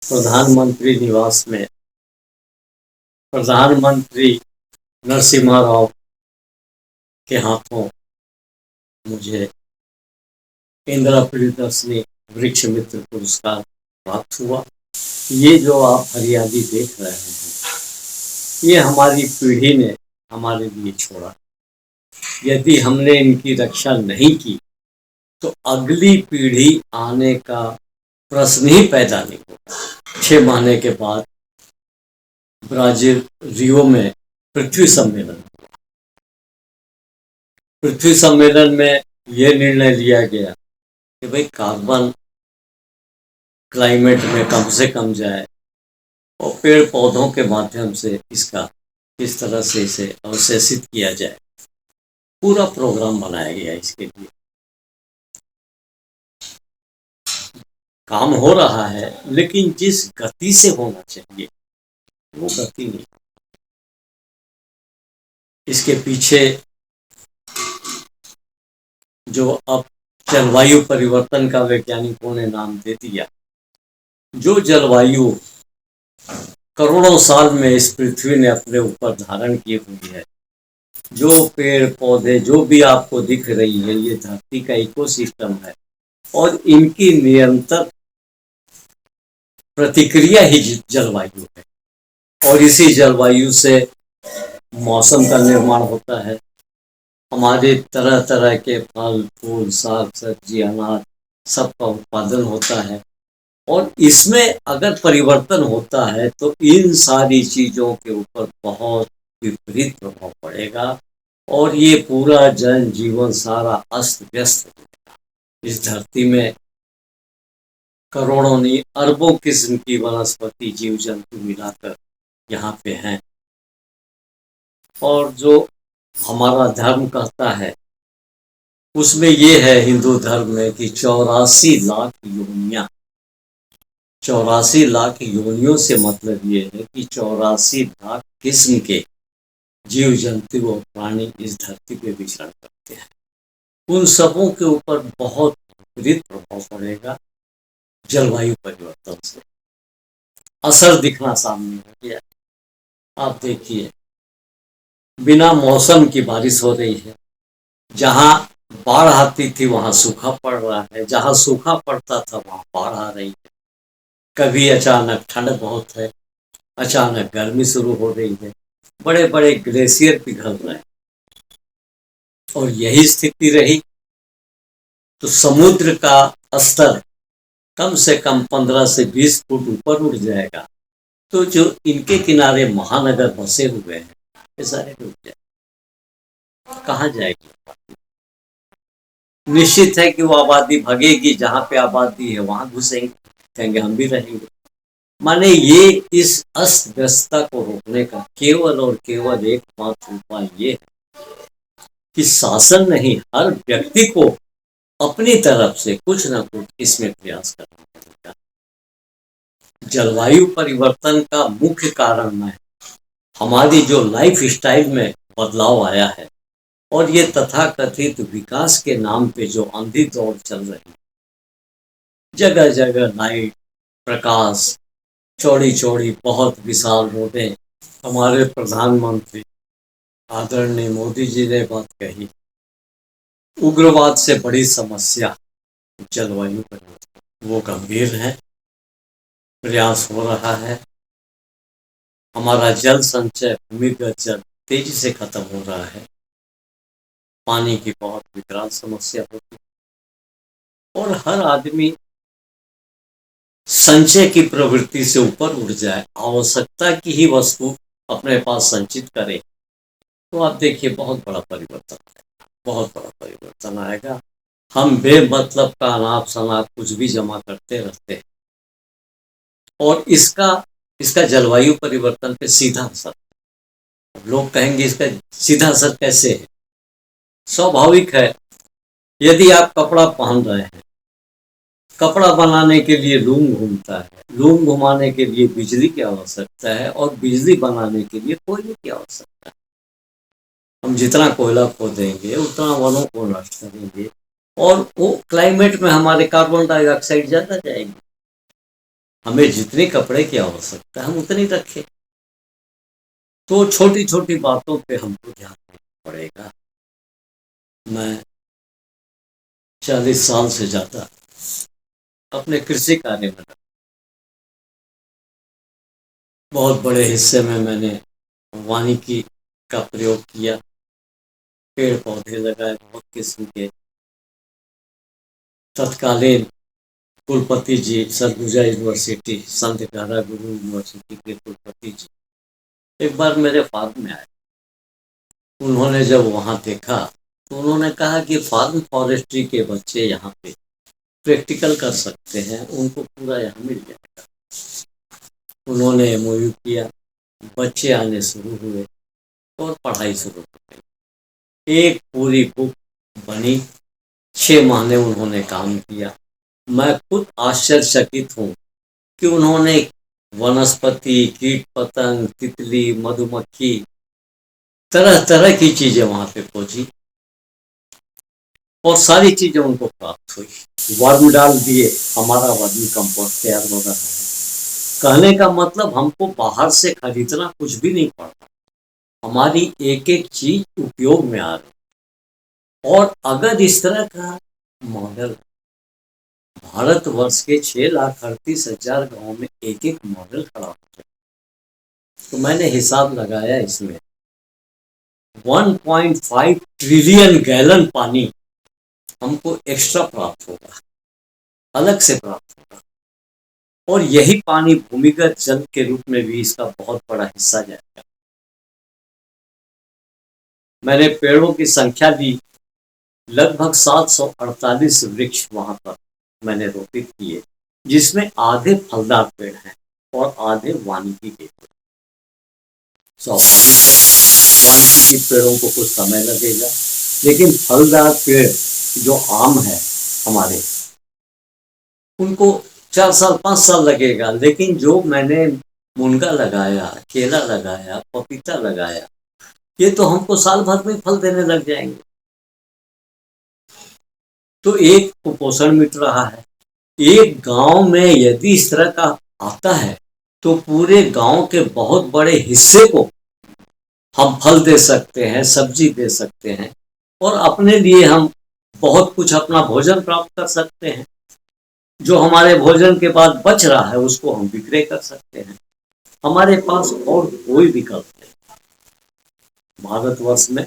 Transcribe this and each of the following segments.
प्रधानमंत्री निवास में प्रधानमंत्री नरसिम्हा राव के हाथों मुझे इंदिरा प्रियदर्शनी वृक्ष मित्र पुरस्कार प्राप्त हुआ। ये जो आप हरियाली देख रहे हैं, ये हमारी पीढ़ी ने हमारे लिए छोड़ा। यदि हमने इनकी रक्षा नहीं की तो अगली पीढ़ी आने का प्रश्न ही पैदा नहीं होगा। 6 महीने के बाद ब्राजील रियो में पृथ्वी सम्मेलन में यह निर्णय लिया गया कि भाई कार्बन क्लाइमेट में कम से कम जाए और पेड़ पौधों के माध्यम से इसका किस तरह से इसे अवशेषित किया जाए। पूरा प्रोग्राम बनाया गया इसके लिए। काम हो रहा है, लेकिन जिस गति से होना चाहिए वो गति नहीं। इसके पीछे जो अब जलवायु परिवर्तन का वैज्ञानिकों ने नाम दे दिया, जो जलवायु करोड़ों साल में इस पृथ्वी ने अपने ऊपर धारण की हुई है, जो पेड़ पौधे जो भी आपको दिख रही है, ये धरती का इकोसिस्टम है और इनकी निरंतर प्रतिक्रिया ही जलवायु है। और इसी जलवायु से मौसम का निर्माण होता है। हमारे तरह तरह के फल फूल साग सब्जी अनाज सबका उत्पादन होता है। और इसमें अगर परिवर्तन होता है तो इन सारी चीज़ों के ऊपर बहुत विपरीत प्रभाव पड़ेगा और ये पूरा जन जीवन सारा अस्त व्यस्त होगा। इस धरती में करोड़ों नहीं अरबों किस्म की वनस्पति जीव जंतु मिलाकर यहाँ पे हैं। और जो हमारा धर्म कहता है उसमें ये है, हिंदू धर्म में, कि 84 लाख योनियाँ। 84 लाख योनियों से मतलब ये है कि 84 लाख किस्म के जीव जंतु और प्राणी इस धरती पे विचरण करते हैं। उन सबों के ऊपर बहुत विपरीत प्रभाव पड़ेगा जलवायु परिवर्तन से। असर दिखना सामने हो गया। आप देखिए, बिना मौसम की बारिश हो रही है। जहाँ बाढ़ आती थी वहाँ सूखा पड़ रहा है, जहाँ सूखा पड़ता था वहाँ बाढ़ आ रही है। कभी अचानक ठंड बहुत है, अचानक गर्मी शुरू हो रही है, बड़े बड़े ग्लेशियर पिघल रहे हैं। और यही स्थिति रही तो समुद्र का स्तर कम से कम 15 से 20 फुट ऊपर उठ जाएगा। तो जो इनके किनारे महानगर बसे हुए हैं, ये सारे डूब जाए। कहाँ जाएगी? निश्चित है कि वो आबादी भगेगी। जहाँ पे आबादी है वहां घुसेंगे, कहेंगे हम भी रहेंगे। माने ये इस अस्त व्यस्तता को रोकने का केवल और केवल एकमात्र उपाय ये है कि शासन नहीं, हर व्यक्ति को अपनी तरफ से कुछ ना कुछ इसमें प्रयास करना पड़ेगा। जलवायु परिवर्तन का मुख्य कारण में हमारी जो लाइफ स्टाइल में बदलाव आया है और ये तथाकथित विकास के नाम पे जो अंधी दौड़ चल रही है, जगह जगह लाइट प्रकाश, चौड़ी चौड़ी बहुत विशाल रोडें। हमारे प्रधानमंत्री आदरणीय मोदी जी ने बात कही, उग्रवाद से बड़ी समस्या जलवायु परिवर्तन, वो गंभीर है। प्रयास हो रहा है। हमारा जल संचय, भूमिगत जल तेजी से खत्म हो रहा है। पानी की बहुत विकराल समस्या होती है और हर आदमी संचय की प्रवृत्ति से ऊपर उठ जाए, आवश्यकता की ही वस्तु अपने पास संचित करे, तो आप देखिए बहुत बड़ा परिवर्तन आएगा, बहुत बड़ा परिवर्तन आएगा। हम बेमतलब का अनाप शनाप कुछ भी जमा करते रहते हैं और इसका जलवायु परिवर्तन पे सीधा असर। लोग कहेंगे इसका सीधा असर कैसे है? स्वाभाविक है, यदि आप कपड़ा पहन रहे हैं, कपड़ा बनाने के लिए लूम घूमता है, लूम घुमाने के लिए बिजली की आवश्यकता है और बिजली बनाने के लिए कोयले की आवश्यकता है। हम जितना कोयला खोदेंगे उतना वनों को नष्ट करेंगे और वो क्लाइमेट में हमारे कार्बन डाइऑक्साइड ज़्यादा जाएगी। हमें जितने कपड़े की आवश्यकता है हम उतनी रखें। तो छोटी छोटी बातों पे हमको ध्यान देना पड़ेगा। मैं 40 साल से ज़्यादा अपने कृषि कार्य में लगा। बहुत बड़े हिस्से में मैंने वानिकी का प्रयोग किया, पेड़ पौधे लगाए बहुत किस्म के। तत्कालीन कुलपति जी सरगुजा यूनिवर्सिटी, संत दारा गुरु यूनिवर्सिटी के कुलपति जी एक बार मेरे फार्म में आए। उन्होंने जब वहाँ देखा तो उन्होंने कहा कि फार्म फॉरेस्ट्री के बच्चे यहाँ पे प्रैक्टिकल कर सकते हैं, उनको पूरा यहाँ मिल जाएगा। उन्होंने एमओयू किया, बच्चे आने शुरू हुए और पढ़ाई शुरू हो गई। एक पूरी बुक बनी, 6 महीने उन्होंने काम किया। मैं खुद आश्चर्यचकित हूँ कि उन्होंने वनस्पति, कीट पतंग, तितली, मधुमक्खी, तरह तरह की चीजें वहां पे खोजी और सारी चीजें उनको प्राप्त हुई। वर्म डाल दिए, हमारा वर्मी कंपोस्ट तैयार हो रहा है। कहने का मतलब हमको बाहर से खरीदना कुछ भी नहीं पड़ता, हमारी एक एक चीज उपयोग में आ रही। और अगर इस तरह का मॉडल भारतवर्ष के 6,38,000 गांव में एक एक मॉडल खड़ा हो जाए तो मैंने हिसाब लगाया, इसमें 1.5 ट्रिलियन गैलन पानी हमको एक्स्ट्रा प्राप्त होगा, अलग से प्राप्त होगा। और यही पानी भूमिगत जल के रूप में भी इसका बहुत बड़ा हिस्सा जाएगा। मैंने पेड़ों की संख्या ली, लगभग 748 वृक्ष वहां पर मैंने रोपित किए, जिसमें आधे फलदार पेड़ हैं और आधे वानिकी के पेड़। स्वाभाविक है, वानिकी के पेड़ों को कुछ समय लगेगा, लेकिन फलदार पेड़ जो आम है हमारे, उनको 4 साल 5 साल लगेगा। लेकिन जो मैंने मुनगा लगाया, केला लगाया, पपीता लगाया, ये तो हमको साल भर में फल देने लग जाएंगे। तो एक कुपोषण मिट रहा है। एक गांव में यदि इस तरह का आता है तो पूरे गांव के बहुत बड़े हिस्से को हम फल दे सकते हैं, सब्जी दे सकते हैं, और अपने लिए हम बहुत कुछ अपना भोजन प्राप्त कर सकते हैं। जो हमारे भोजन के बाद बच रहा है उसको हम विक्रय कर सकते हैं। हमारे पास और कोई विकल्प नहीं। भारतवर्ष में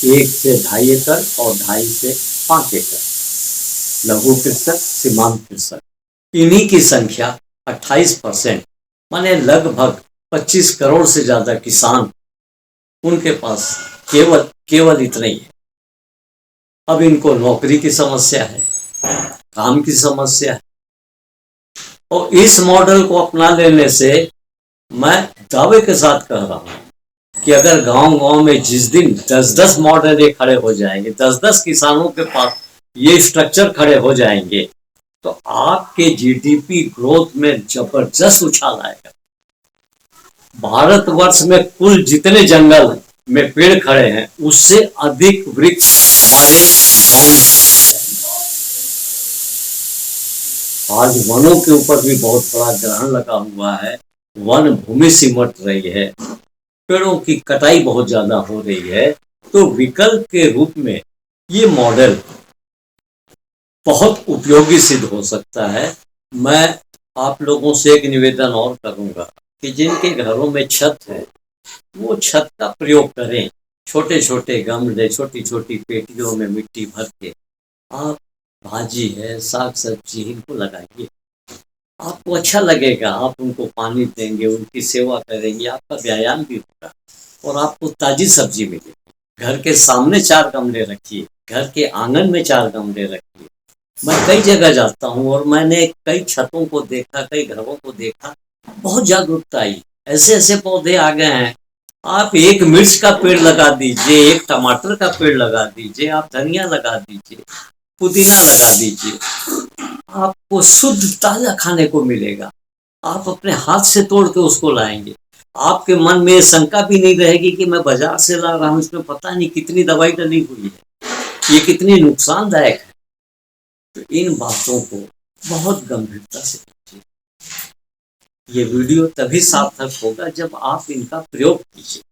1 से 2.5 एकड़ और 2.5 से 5 एकड़ लघु कृषक, सीमांत कृषक, इन्हीं की संख्या 28%, माने लगभग 25 करोड़ से ज्यादा किसान, उनके पास केवल इतना ही है। अब इनको नौकरी की समस्या है, काम की समस्या है, और इस मॉडल को अपना लेने से मैं दावे के साथ कह रहा हूं कि अगर गांव गांव में जिस दिन 10-10 मॉडल ये खड़े हो जाएंगे, 10-10 किसानों के पास ये स्ट्रक्चर खड़े हो जाएंगे, तो आपके जीडीपी ग्रोथ में जबरदस्त उछाल आएगा। भारतवर्ष में कुल जितने जंगल में पेड़ खड़े हैं उससे अधिक वृक्ष हमारे गांव में। आज वनों के ऊपर भी बहुत बड़ा ग्रहण लगा हुआ है, वन भूमि सिमट रही है, पेड़ों की कटाई बहुत ज्यादा हो रही है। तो विकल्प के रूप में ये मॉडल बहुत उपयोगी सिद्ध हो सकता है। मैं आप लोगों से एक निवेदन और करूंगा कि जिनके घरों में छत है वो छत का प्रयोग करें। छोटे छोटे गमले, छोटी छोटी पेटियों में मिट्टी भर के आप भाजी है, साग सब्जी, इनको लगाइए। आपको अच्छा लगेगा, आप उनको पानी देंगे, उनकी सेवा करेंगे, आपका व्यायाम भी होगा और आपको ताजी सब्जी मिलेगी। घर के सामने 4 गमले रखिए, घर के आंगन में 4 गमले रखिए। मैं कई जगह जाता हूँ और मैंने कई छतों को देखा, कई घरों को देखा, बहुत जागरूकता आई। ऐसे ऐसे पौधे आ गए हैं, आप एक मिर्च का पेड़ लगा दीजिए, एक टमाटर का पेड़ लगा दीजिए, आप धनिया लगा दीजिए, पुदीना लगा दीजिए, आपको शुद्ध ताजा खाने को मिलेगा। आप अपने हाथ से तोड़ के उसको लाएंगे, आपके मन में शंका भी नहीं रहेगी कि मैं बाजार से ला रहा हूँ, इसमें पता नहीं कितनी दवाई डली हुई है, ये कितनी नुकसानदायक है। तो इन बातों को बहुत गंभीरता से लीजिए। ये वीडियो तभी सार्थक होगा जब आप इनका प्रयोग कीजिए।